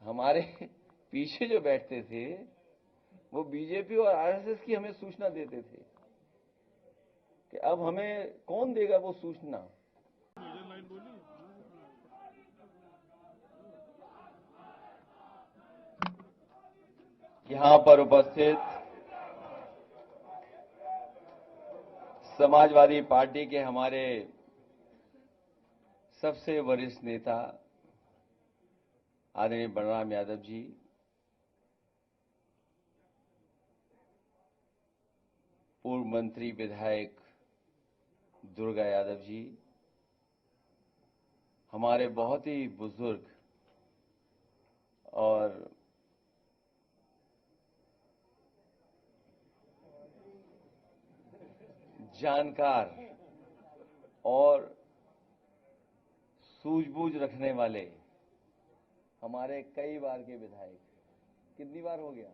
हमारे पीछे जो बैठते थे वो बीजेपी और आरएसएस की हमें सूचना देते थे कि अब हमें कौन देगा वो सूचना। यहां पर उपस्थित समाजवादी पार्टी के हमारे सबसे वरिष्ठ नेता आदरणीय बलराम यादव जी, पूर्व मंत्री विधायक दुर्गा यादव जी, हमारे बहुत ही बुजुर्ग और जानकार और सूझबूझ रखने वाले हमारे कई बार के विधायक, कितनी बार हो गया,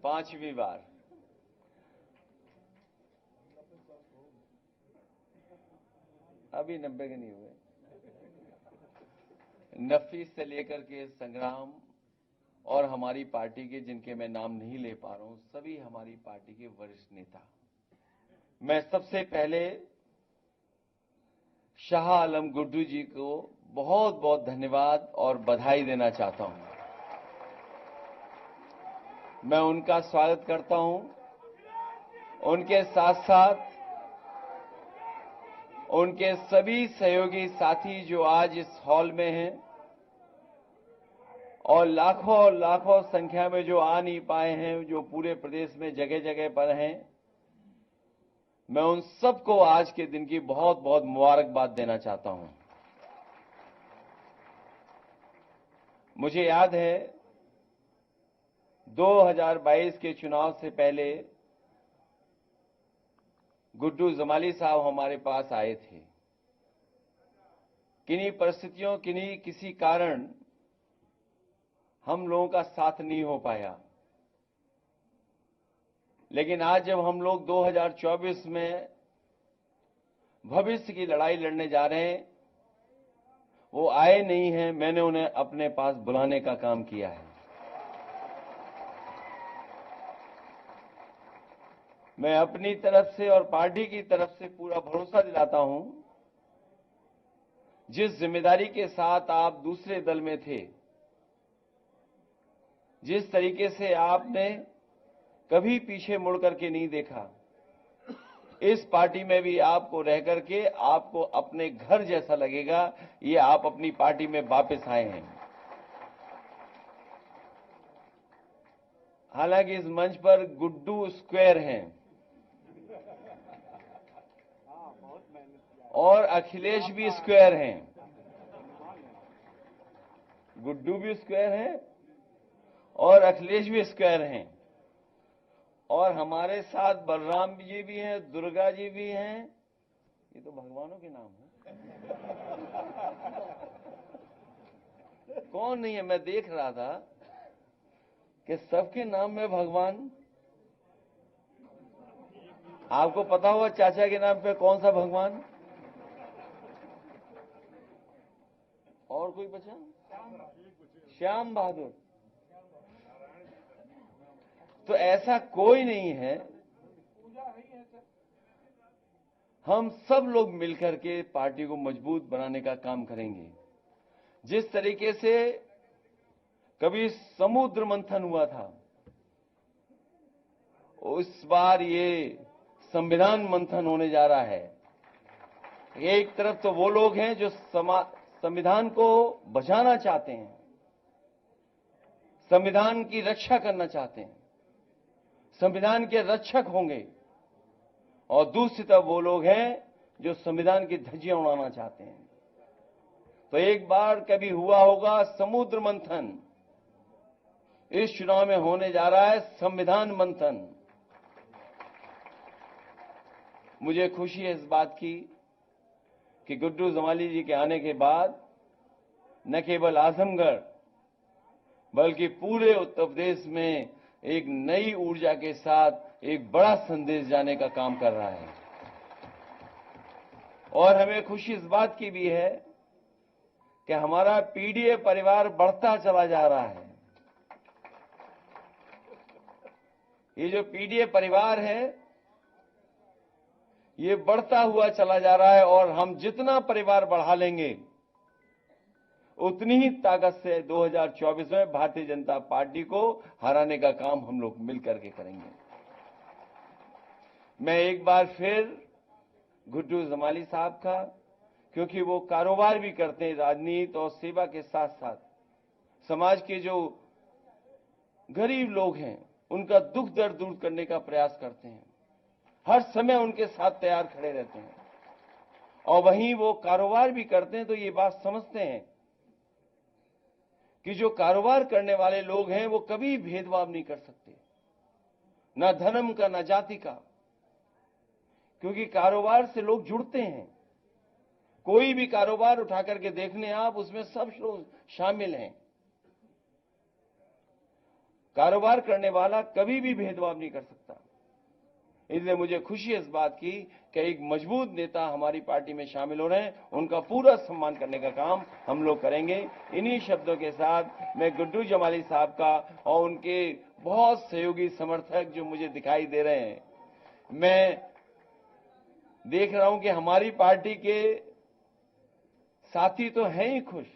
5वीं बार, अभी 90 के नहीं हुए। नफीस से लेकर के संग्राम और हमारी पार्टी के, जिनके मैं नाम नहीं ले पा रहा हूं, सभी हमारी पार्टी के वरिष्ठ नेता। मैं सबसे पहले शाह आलम गुड्डू जी को बहुत बहुत धन्यवाद और बधाई देना चाहता हूं। मैं उनका स्वागत करता हूं। उनके साथ साथ उनके सभी सहयोगी साथी जो आज इस हॉल में हैं और लाखों संख्या में जो आ नहीं पाए हैं, जो पूरे प्रदेश में जगह जगह पर हैं, मैं उन सबको आज के दिन की बहुत बहुत मुबारकबाद देना चाहता हूं। मुझे याद है 2022 के चुनाव से पहले गुड्डू जमाली साहब हमारे पास आए थे। किन्हीं परिस्थितियों, किसी कारण हम लोगों का साथ नहीं हो पाया, लेकिन आज जब हम लोग 2024 में भविष्य की लड़ाई लड़ने जा रहे हैं, वो आए नहीं हैं, मैंने उन्हें अपने पास बुलाने का काम किया है। मैं अपनी तरफ से और पार्टी की तरफ से पूरा भरोसा दिलाता हूं, जिस जिम्मेदारी के साथ आप दूसरे दल में थे, जिस तरीके से आपने कभी पीछे मुड़ करके नहीं देखा, इस पार्टी में भी आपको रह करके आपको अपने घर जैसा लगेगा। ये आप अपनी पार्टी में वापस आए हैं। हालांकि इस मंच पर गुड्डू स्क्वायर हैं और अखिलेश भी स्क्वायर हैं। गुड्डू भी स्क्वायर हैं और अखिलेश भी स्क्वायर हैं, और हमारे साथ बलराम जी भी हैं, दुर्गा जी भी हैं। ये तो भगवानों के नाम हैं। कौन नहीं है? मैं देख रहा था कि सबके नाम में भगवान। आपको पता होगा चाचा के नाम पे कौन सा भगवान? और कोई बचा? श्याम बहादुर। तो ऐसा कोई नहीं है। हम सब लोग मिलकर के पार्टी को मजबूत बनाने का काम करेंगे। जिस तरीके से कभी समुद्र मंथन हुआ था, उस बार ये संविधान मंथन होने जा रहा है। एक तरफ तो वो लोग हैं जो संविधान को बचाना चाहते हैं, संविधान की रक्षा करना चाहते हैं, संविधान के रक्षक होंगे, और दूसरी तरफ वो लोग हैं जो संविधान की धज्जियां उड़ाना चाहते हैं। तो एक बार कभी हुआ होगा समुद्र मंथन, इस चुनाव में होने जा रहा है संविधान मंथन। मुझे खुशी है इस बात की कि गुड्डू जमाली जी के आने के बाद न केवल आजमगढ़ बल्कि पूरे उत्तर प्रदेश में एक नई ऊर्जा के साथ एक बड़ा संदेश जाने का काम कर रहा है। और हमें खुशी इस बात की भी है कि हमारा पीडीए परिवार बढ़ता चला जा रहा है। ये जो पीडीए परिवार है, ये बढ़ता हुआ चला जा रहा है और हम जितना परिवार बढ़ा लेंगे उतनी ही ताकत से 2024 में भारतीय जनता पार्टी को हराने का काम हम लोग मिलकर के करेंगे। मैं एक बार फिर गुड्डू जमाली साहब का, क्योंकि वो कारोबार भी करते हैं, राजनीति और सेवा के साथ साथ समाज के जो गरीब लोग हैं उनका दुख दर्द दूर करने का प्रयास करते हैं, हर समय उनके साथ तैयार खड़े रहते हैं और वहीं वो कारोबार भी करते हैं। तो ये बात समझते हैं कि जो कारोबार करने वाले लोग हैं वो कभी भेदभाव नहीं कर सकते, न धर्म का न जाति का, क्योंकि कारोबार से लोग जुड़ते हैं। कोई भी कारोबार उठा करके देखने आप, उसमें सब लोग शामिल हैं। कारोबार करने वाला कभी भी भेदभाव नहीं कर सकता। इसलिए मुझे खुशी है इस बात की कि एक मजबूत नेता हमारी पार्टी में शामिल हो रहे हैं, उनका पूरा सम्मान करने का काम हम लोग करेंगे। इन्हीं शब्दों के साथ मैं गुड्डू जमाली साहब का और उनके बहुत सहयोगी समर्थक जो मुझे दिखाई दे रहे हैं, मैं देख रहा हूं कि हमारी पार्टी के साथी तो हैं ही खुश,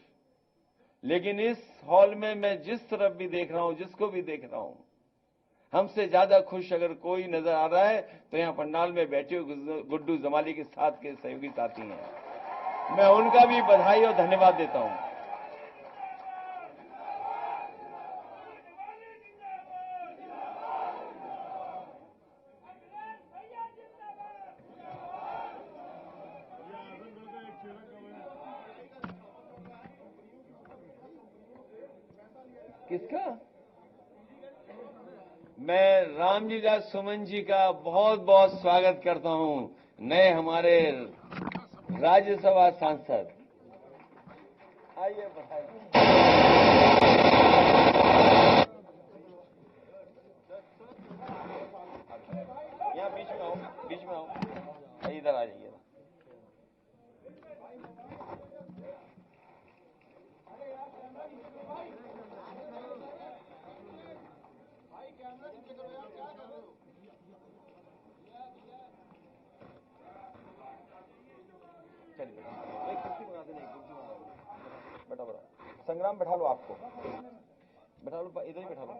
लेकिन इस हॉल में मैं जिस तरफ भी देख रहा हूं, जिसको भी देख रहा हूं, हमसे ज्यादा खुश अगर कोई नजर आ रहा है तो यहां पंडाल में बैठे हुए गुड्डू जमाली के साथ के सहयोगी साथी हैं। मैं उनका भी बधाई और धन्यवाद देता हूं। किसका? मैं रामजी दास सुमन जी का बहुत बहुत स्वागत करता हूं, नए हमारे राज्यसभा सांसद। आइए, बधाई। यहाँ बीच में आओ, बीच में आओ, इधर आ जाइए। एक कुर्सी बना देना, एक कुर्सी बना देना। बैठा बैठा संग्राम, बैठा लो, आपको बैठा लो, इधर ही बैठा लो।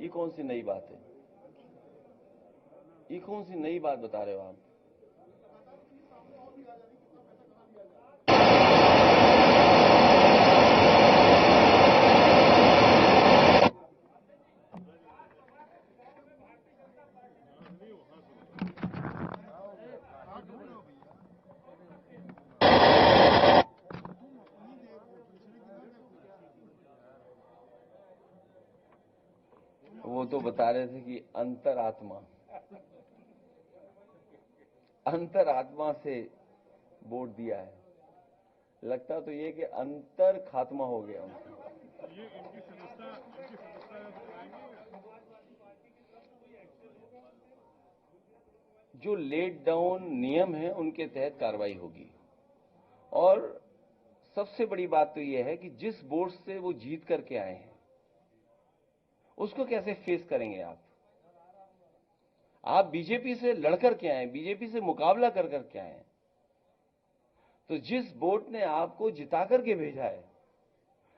ये कौन सी नई बात है? ये कौन सी नई बात बता रहे हो आप? वो तो बता रहे थे कि अंतरात्मा से वोट दिया है। लगता तो ये कि अंतर खात्मा हो गया उनका। ये इनकी जो लेट डाउन नियम है उनके तहत कार्रवाई होगी। और सबसे बड़ी बात तो यह है कि जिस वोट से वो जीत करके आए हैं उसको कैसे फेस करेंगे आप? आप बीजेपी से लड़कर के आए, बीजेपी से मुकाबला कर करके आए, तो जिस वोट ने आपको जिता करके भेजा है,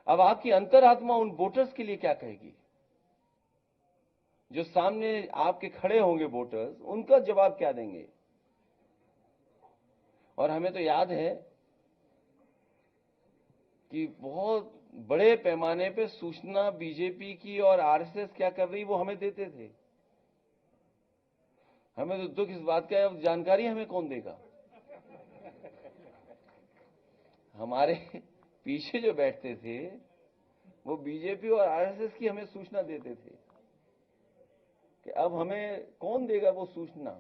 अब आपकी अंतरात्मा उन वोटर्स के लिए क्या कहेगी? जो सामने आपके खड़े होंगे वोटर्स, उनका जवाब क्या देंगे? और हमें तो याद है कि बहुत बड़े पैमाने पे सूचना बीजेपी की और आरएसएस क्या कर रही वो हमें देते थे। हमें तो दुख इस बात का है, जानकारी हमें कौन देगा? हमारे पीछे जो बैठते थे वो बीजेपी और आरएसएस की हमें सूचना देते थे कि अब हमें कौन देगा वो सूचना।